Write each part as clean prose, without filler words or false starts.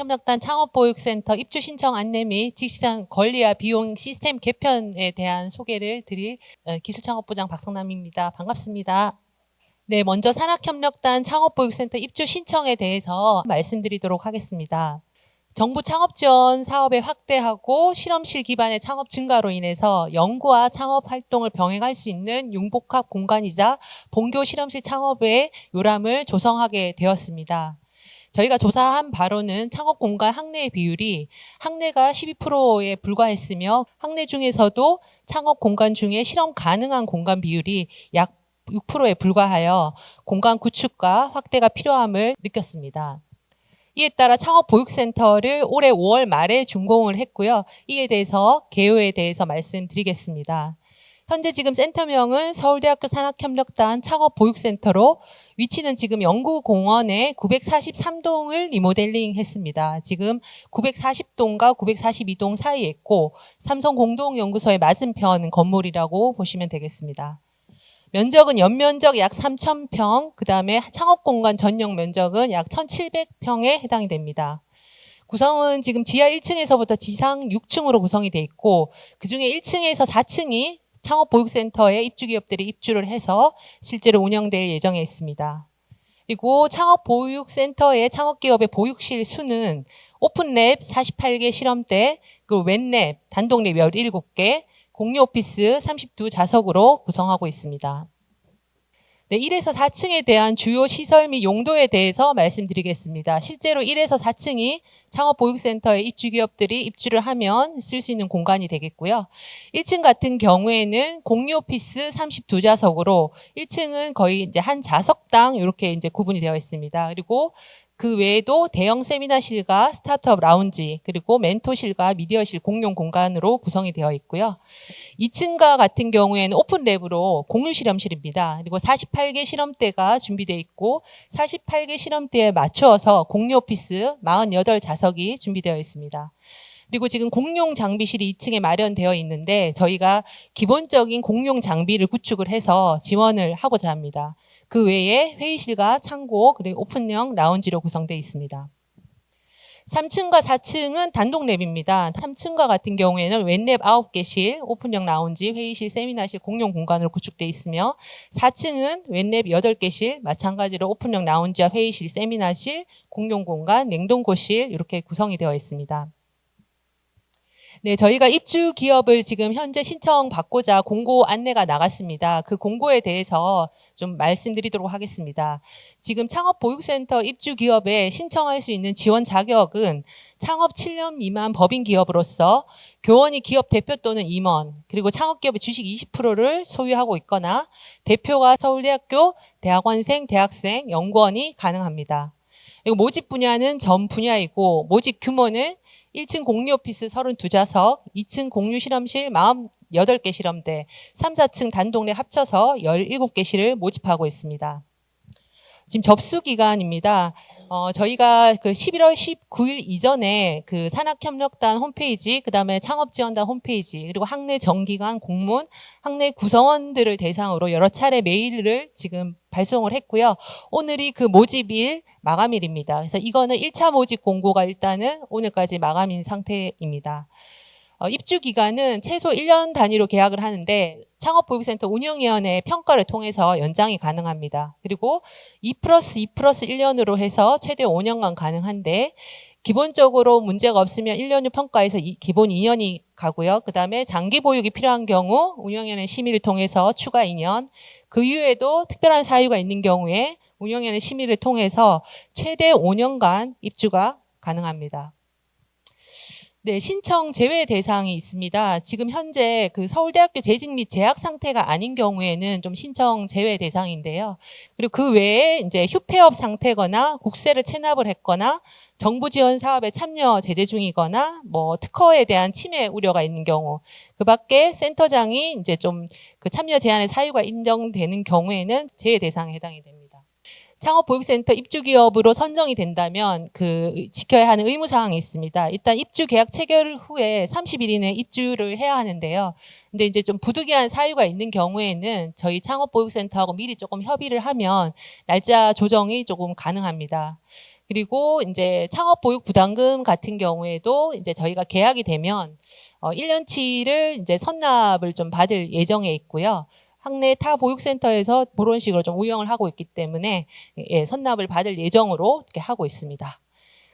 산학협력단 창업보육센터 입주 신청 안내 및 직시상 권리와 비용 시스템 개편에 대한 소개를 드릴 기술창업부장 박성남입니다. 반갑습니다. 네, 먼저 산학협력단 창업보육센터 입주 신청에 대해서 말씀드리도록 하겠습니다. 정부 창업지원 사업의 확대하고 실험실 기반의 창업 증가로 인해서 연구와 창업 활동을 병행할 수 있는 융복합 공간이자 본교 실험실 창업의 요람을 조성하게 되었습니다. 저희가 조사한 바로는 창업 공간 학내의 비율이 학내가 12%에 불과했으며 학내 중에서도 창업 공간 중에 실험 가능한 공간 비율이 약 6%에 불과하여 공간 구축과 확대가 필요함을 느꼈습니다. 이에 따라 창업보육센터를 올해 5월 말에 준공을 했고요. 이에 대해서 개요에 대해서 말씀드리겠습니다. 현재 지금 센터명은 서울대학교 산학협력단 창업보육센터로 위치는 지금 영구공원의 943동을 리모델링 했습니다. 지금 940동과 942동 사이에 있고 삼성공동연구소의 맞은편 건물이라고 보시면 되겠습니다. 면적은 연면적 약 3,000평, 그 다음에 창업공간 전용 면적은 약 1,700평에 해당이 됩니다. 구성은 지금 지하 1층에서부터 지상 6층으로 구성이 돼 있고 그중에 1층에서 4층이 창업보육센터에 입주기업들이 입주를 해서 실제로 운영될 예정에 있습니다. 그리고 창업보육센터의 창업기업의 보육실 수는 오픈랩 48개 실험대, 그리고 웬랩, 단독랩 17개, 공유 오피스 32좌석으로 구성하고 있습니다. 네, 1에서 4층에 대한 주요 시설 및 용도에 대해서 말씀드리겠습니다. 실제로 1에서 4층이 창업보육센터에 입주기업들이 입주를 하면 쓸 수 있는 공간이 되겠고요. 1층 같은 경우에는 공유 오피스 32좌석으로 1층은 거의 이제 한 좌석당 이렇게 이제 구분이 되어 있습니다. 그리고 그 외에도 대형 세미나실과 스타트업 라운지, 그리고 멘토실과 미디어실 공용 공간으로 구성이 되어 있고요. 2층과 같은 경우에는 오픈랩으로 공유 실험실입니다. 그리고 48개 실험대가 준비되어 있고 48개 실험대에 맞추어서 공유 오피스 48좌석이 준비되어 있습니다. 그리고 지금 공용 장비실이 2층에 마련되어 있는데 저희가 기본적인 공용 장비를 구축을 해서 지원을 하고자 합니다. 그 외에 회의실과 창고 그리고 오픈형 라운지로 구성되어 있습니다. 3층과 4층은 단독 랩입니다. 3층과 같은 경우에는 웬랩 9개실, 오픈형 라운지, 회의실, 세미나실 공용 공간으로 구축되어 있으며 4층은 웬랩 8개실, 마찬가지로 오픈형 라운지와 회의실, 세미나실, 공용 공간, 냉동고실 이렇게 구성이 되어 있습니다. 네, 저희가 입주 기업을 지금 현재 신청받고자 공고 안내가 나갔습니다. 그 공고에 대해서 좀 말씀드리도록 하겠습니다. 지금 창업보육센터 입주 기업에 신청할 수 있는 지원 자격은 창업 7년 미만 법인 기업으로서 교원이 기업 대표 또는 임원, 그리고 창업기업의 주식 20%를 소유하고 있거나 대표가 서울대학교 대학원생, 대학생, 연구원이 가능합니다. 그리고 모집 분야는 전 분야이고 모집 규모는 1층 공유 오피스 32좌석, 2층 공유 실험실 48개 실험대, 3, 4층 단독내 합쳐서 17개실을 모집하고 있습니다. 지금 접수 기간입니다. 저희가 그 11월 19일 이전에 그 산학협력단 홈페이지, 그 다음에 창업지원단 홈페이지, 그리고 학내 정기관 공문, 학내 구성원들을 대상으로 여러 차례 메일을 지금 발송을 했고요. 오늘이 그 모집일 마감일입니다. 그래서 이거는 1차 모집 공고가 일단은 오늘까지 마감인 상태입니다. 입주 기간은 최소 1년 단위로 계약을 하는데 창업보육센터 운영위원회 평가를 통해서 연장이 가능합니다. 그리고 2+2+1년으로 해서 최대 5년간 가능한데 기본적으로 문제가 없으면 1년 후 평가에서 기본 2년이 가고요. 그 다음에 장기 보육이 필요한 경우 운영위원회 심의를 통해서 추가 2년, 그 이후에도 특별한 사유가 있는 경우에 운영위원회 심의를 통해서 최대 5년간 입주가 가능합니다. 네, 신청 제외 대상이 있습니다. 지금 현재 그 서울대학교 재직 및 재학 상태가 아닌 경우에는 좀 신청 제외 대상인데요. 그리고 그 외에 이제 휴폐업 상태거나 국세를 체납을 했거나 정부 지원 사업에 참여 제재 중이거나 뭐 특허에 대한 침해 우려가 있는 경우, 그 밖에 센터장이 이제 좀 그 참여 제한의 사유가 인정되는 경우에는 제외 대상에 해당이 됩니다. 창업보육센터 입주기업으로 선정이 된다면 그 지켜야 하는 의무사항이 있습니다. 일단 입주 계약 체결 후에 30일 이내에 입주를 해야 하는데요. 근데 이제 좀 부득이한 사유가 있는 경우에는 저희 창업보육센터하고 미리 조금 협의를 하면 날짜 조정이 조금 가능합니다. 그리고 이제 창업 보육 부담금 같은 경우에도 이제 저희가 계약이 되면 1년치를 이제 선납을 좀 받을 예정에 있고요. 학내 타 보육센터에서 그런 식으로 좀 운영을 하고 있기 때문에 예, 선납을 받을 예정으로 이렇게 하고 있습니다.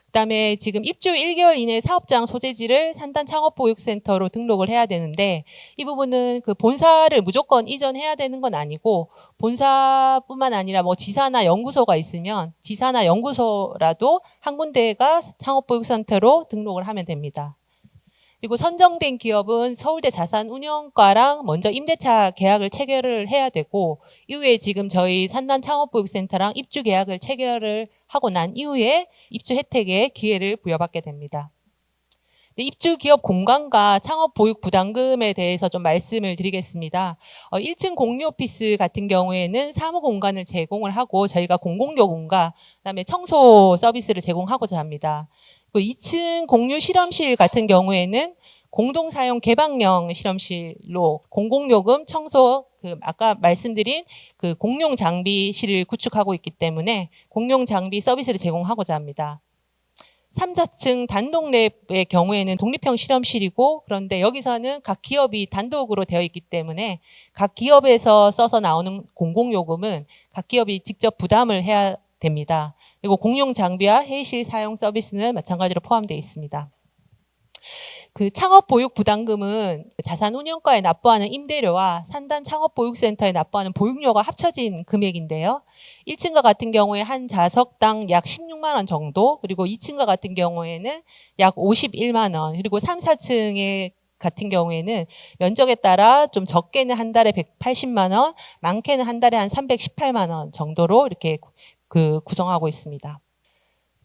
그다음에 지금 입주 1개월 이내 사업장 소재지를 산단 창업보육센터로 등록을 해야 되는데 이 부분은 그 본사를 무조건 이전해야 되는 건 아니고 본사뿐만 아니라 뭐 지사나 연구소가 있으면 지사나 연구소라도 한 군데가 창업보육센터로 등록을 하면 됩니다. 그리고 선정된 기업은 서울대 자산운용과랑 먼저 임대차 계약을 체결을 해야 되고 이후에 지금 저희 산단 창업보육센터랑 입주 계약을 체결을 하고 난 이후에 입주 혜택의 기회를 부여받게 됩니다. 입주 기업 공간과 창업 보육 부담금에 대해서 좀 말씀을 드리겠습니다. 1층 공유 오피스 같은 경우에는 사무 공간을 제공을 하고 저희가 공공요금과 그다음에 청소 서비스를 제공하고자 합니다. 2층 공유 실험실 같은 경우에는 공동 사용 개방형 실험실로 공공요금 청소 아까 말씀드린 그 공용 장비실을 구축하고 있기 때문에 공용 장비 서비스를 제공하고자 합니다. 3, 4층 단독랩의 경우에는 독립형 실험실이고 그런데 여기서는 각 기업이 단독으로 되어 있기 때문에 각 기업에서 써서 나오는 공공요금은 각 기업이 직접 부담을 해야 됩니다. 그리고 공용 장비와 회의실 사용 서비스는 마찬가지로 포함되어 있습니다. 그 창업보육 부담금은 자산운용과에 납부하는 임대료와 산단 창업보육센터에 납부하는 보육료가 합쳐진 금액인데요. 1층과 같은 경우에 한 좌석당 약 16만 원 정도, 그리고 2층과 같은 경우에는 약 51만 원, 그리고 3, 4층에 같은 경우에는 면적에 따라 좀 적게는 한 달에 180만 원, 많게는 한 달에 한 318만 원 정도로 이렇게 구성하고 있습니다.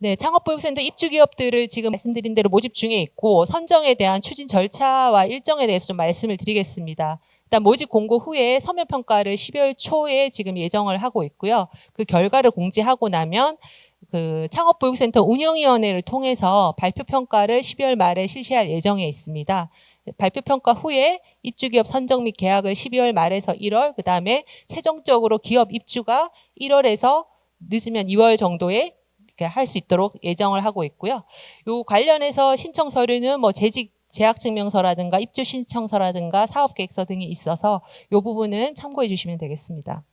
네, 창업보육센터 입주기업들을 지금 말씀드린 대로 모집 중에 있고 선정에 대한 추진 절차와 일정에 대해서 좀 말씀을 드리겠습니다. 일단 모집 공고 후에 서면평가를 12월 초에 지금 예정을 하고 있고요. 그 결과를 공지하고 나면 그 창업보육센터 운영위원회를 통해서 발표평가를 12월 말에 실시할 예정에 있습니다. 발표평가 후에 입주기업 선정 및 계약을 12월 말에서 1월, 그 다음에 최종적으로 기업 입주가 1월에서 늦으면 2월 정도에 할 수 있도록 예정을 하고 있고요. 요 관련해서 신청 서류는 뭐 재직 재학증명서라든가 입주 신청서라든가 사업계획서 등이 있어서 요 부분은 참고해 주시면 되겠습니다.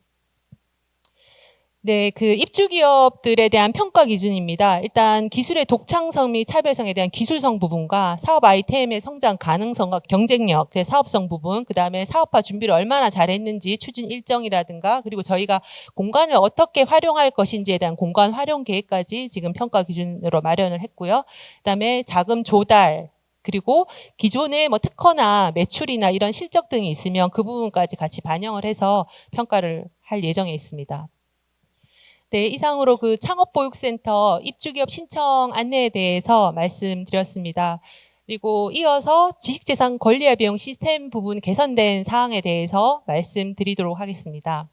네, 그 입주기업들에 대한 평가 기준입니다. 일단 기술의 독창성 및 차별성에 대한 기술성 부분과 사업 아이템의 성장 가능성과 경쟁력, 그 사업성 부분, 그 다음에 사업화 준비를 얼마나 잘했는지 추진 일정이라든가 그리고 저희가 공간을 어떻게 활용할 것인지에 대한 공간 활용 계획까지 지금 평가 기준으로 마련을 했고요. 그 다음에 자금 조달, 그리고 기존의 뭐 특허나 매출이나 이런 실적 등이 있으면 그 부분까지 같이 반영을 해서 평가를 할 예정에 있습니다. 네, 이상으로 그 창업보육센터 입주기업 신청 안내에 대해서 말씀드렸습니다. 그리고 이어서 지식재산 권리와 비용 시스템 부분 개선된 사항에 대해서 말씀드리도록 하겠습니다.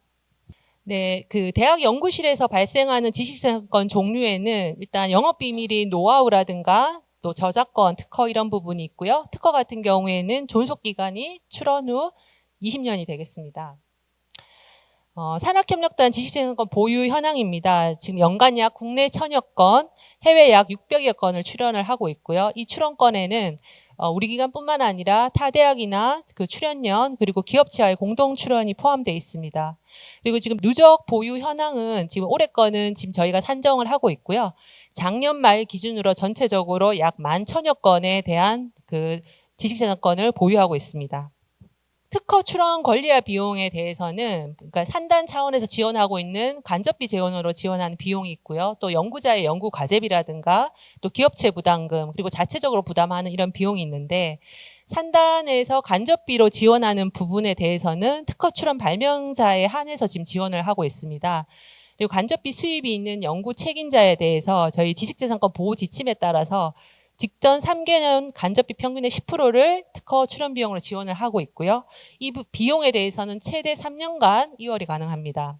네, 그 대학 연구실에서 발생하는 지식재산권 종류에는 일단 영업비밀인 노하우라든가 또 저작권, 특허 이런 부분이 있고요. 특허 같은 경우에는 존속기간이 출원 후 20년이 되겠습니다. 산학협력단 지식재산권 보유 현황입니다. 지금 연간 약 국내 1000여 건, 해외 약 600여 건을 출원을 하고 있고요. 이 출원권에는 우리 기관뿐만 아니라 타 대학이나 그 출연연 그리고 기업체와의 공동 출원이 포함되어 있습니다. 그리고 지금 누적 보유 현황은 지금 올해 거는 지금 저희가 산정을 하고 있고요. 작년 말 기준으로 전체적으로 약 11,000여 건에 대한 그 지식재산권을 보유하고 있습니다. 특허 출원 권리와 비용에 대해서는 그러니까 산단 차원에서 지원하고 있는 간접비 재원으로 지원하는 비용이 있고요. 또 연구자의 연구 과제비라든가 또 기업체 부담금 그리고 자체적으로 부담하는 이런 비용이 있는데 산단에서 간접비로 지원하는 부분에 대해서는 특허 출원 발명자에 한해서 지금 지원을 하고 있습니다. 그리고 간접비 수입이 있는 연구 책임자에 대해서 저희 지식재산권 보호 지침에 따라서 직전 3개년 간접비 평균의 10%를 특허 출원 비용으로 지원을 하고 있고요. 이 비용에 대해서는 최대 3년간 이월이 가능합니다.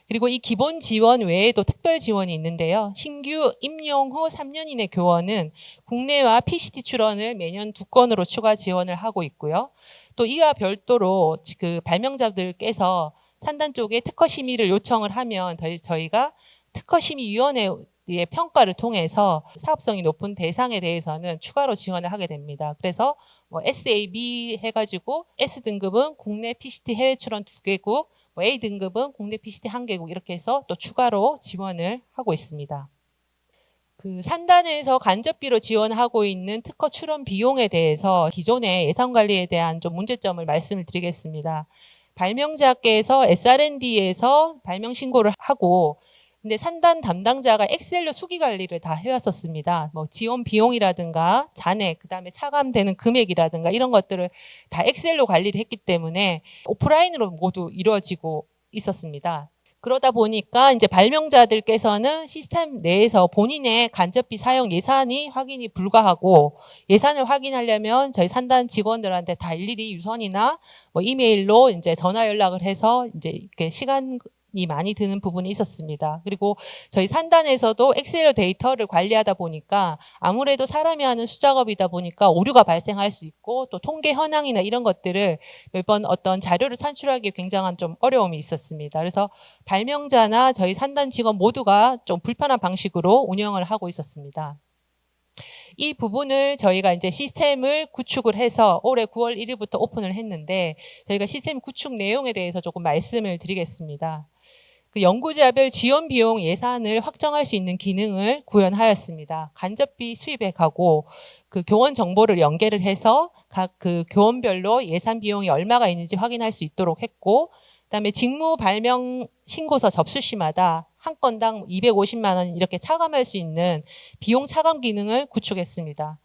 그리고 이 기본 지원 외에도 특별 지원이 있는데요. 신규 임용 후 3년 이내 교원은 국내와 PCT 출원을 매년 2건으로 추가 지원을 하고 있고요. 또 이와 별도로 그 발명자들께서 산단 쪽에 특허 심의를 요청을 하면 저희가 특허심의위원회 의 평가를 통해서 사업성이 높은 대상에 대해서는 추가로 지원을 하게 됩니다. 그래서 뭐 SAB 해가지고 S등급은 국내 PCT 해외 출원 2개국, 뭐 A등급은 국내 PCT 1개국 이렇게 해서 또 추가로 지원을 하고 있습니다. 그 산단에서 간접비로 지원하고 있는 특허 출원 비용에 대해서 기존의 예산 관리에 대한 좀 문제점을 말씀을 드리겠습니다. 발명자께서 SR&D에서 발명 신고를 하고 근데 산단 담당자가 엑셀로 수기 관리를 다 해왔었습니다. 뭐 지원 비용이라든가 잔액, 그다음에 차감되는 금액이라든가 이런 것들을 다 엑셀로 관리를 했기 때문에 오프라인으로 모두 이루어지고 있었습니다. 그러다 보니까 이제 발명자들께서는 시스템 내에서 본인의 간접비 사용 예산이 확인이 불가하고 예산을 확인하려면 저희 산단 직원들한테 다 일일이 유선이나 뭐 이메일로 이제 전화 연락을 해서 이제 이렇게 시간이 많이 드는 부분이 있었습니다. 그리고 저희 산단에서도 엑셀 데이터를 관리하다 보니까 아무래도 사람이 하는 수작업이다 보니까 오류가 발생할 수 있고 또 통계 현황이나 이런 것들을 매번 어떤 자료를 산출하기에 굉장한 좀 어려움이 있었습니다. 그래서 발명자나 저희 산단 직원 모두가 좀 불편한 방식으로 운영을 하고 있었습니다. 이 부분을 저희가 이제 시스템을 구축을 해서 올해 9월 1일부터 오픈을 했는데 저희가 시스템 구축 내용에 대해서 조금 말씀을 드리겠습니다. 그 연구자별 지원 비용 예산을 확정할 수 있는 기능을 구현하였습니다. 간접비 수입액하고 그 교원 정보를 연계를 해서 각 그 교원별로 예산 비용이 얼마가 있는지 확인할 수 있도록 했고, 그다음에 직무 발명 신고서 접수 시마다 한 건당 250만 원 이렇게 차감할 수 있는 비용 차감 기능을 구축했습니다.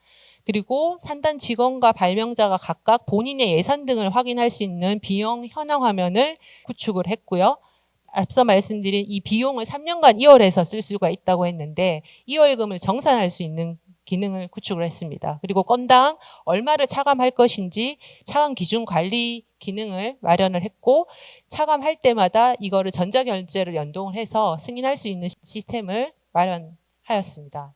그리고 산단 직원과 발명자가 각각 본인의 예산 등을 확인할 수 있는 비용 현황 화면을 구축을 했고요. 앞서 말씀드린 이 비용을 3년간 2월에서 쓸 수가 있다고 했는데 2월금을 정산할 수 있는 기능을 구축을 했습니다. 그리고 건당 얼마를 차감할 것인지 차감 기준 관리 기능을 마련을 했고 차감할 때마다 이거를 전자결제를 연동을 해서 승인할 수 있는 시스템을 마련하였습니다.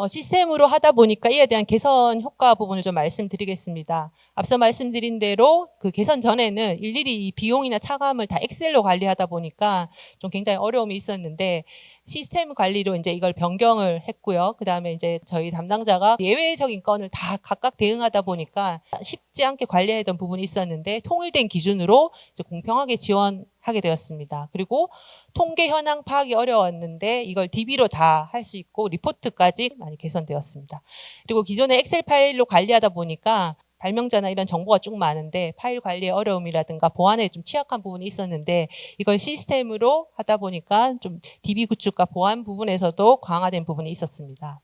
시스템으로 하다 보니까 이에 대한 개선 효과 부분을 좀 말씀드리겠습니다. 앞서 말씀드린 대로 그 개선 전에는 일일이 이 비용이나 차감을 다 엑셀로 관리하다 보니까 좀 굉장히 어려움이 있었는데 시스템 관리로 이제 이걸 변경을 했고요. 그 다음에 이제 저희 담당자가 예외적인 건을 다 각각 대응하다 보니까 쉽지 않게 관리하던 부분이 있었는데 통일된 기준으로 이제 공평하게 지원하게 되었습니다. 그리고 통계 현황 파악이 어려웠는데 이걸 DB로 다 할 수 있고 리포트까지 많이 개선되었습니다. 그리고 기존의 엑셀 파일로 관리하다 보니까 발명자나 이런 정보가 쭉 많은데 파일 관리의 어려움이라든가 보안에 좀 취약한 부분이 있었는데 이걸 시스템으로 하다 보니까 좀 DB 구축과 보안 부분에서도 강화된 부분이 있었습니다.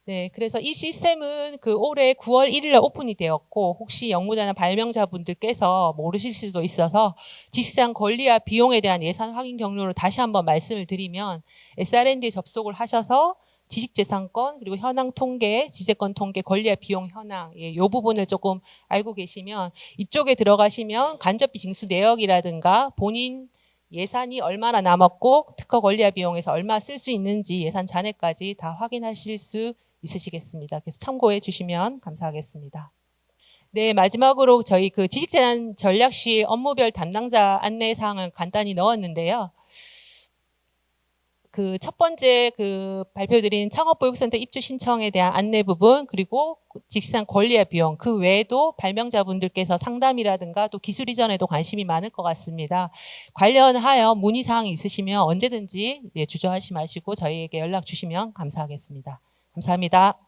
네, 그래서 이 시스템은 그 올해 9월 1일에 오픈이 되었고 혹시 연구자나 발명자분들께서 모르실 수도 있어서 지식산 권리와 비용에 대한 예산 확인 경로를 다시 한번 말씀을 드리면 SR&D에 접속을 하셔서 지식재산권 그리고 현황 통계, 지재권 통계, 권리와 비용 현황 이 부분을 조금 알고 계시면 이쪽에 들어가시면 간접비 징수 내역이라든가 본인 예산이 얼마나 남았고 특허 권리와 비용에서 얼마 쓸 수 있는지 예산 잔액까지 다 확인하실 수 있으시겠습니다. 그래서 참고해 주시면 감사하겠습니다. 네, 마지막으로 저희 그 지식재산 전략시 업무별 담당자 안내사항을 간단히 넣었는데요. 그 첫 번째 그 발표드린 창업보육센터 입주 신청에 대한 안내 부분 그리고 지식재산 권리와 비용 그 외에도 발명자분들께서 상담이라든가 또 기술 이전에도 관심이 많을 것 같습니다. 관련하여 문의사항이 있으시면 언제든지 주저하지 마시고 저희에게 연락 주시면 감사하겠습니다. 감사합니다.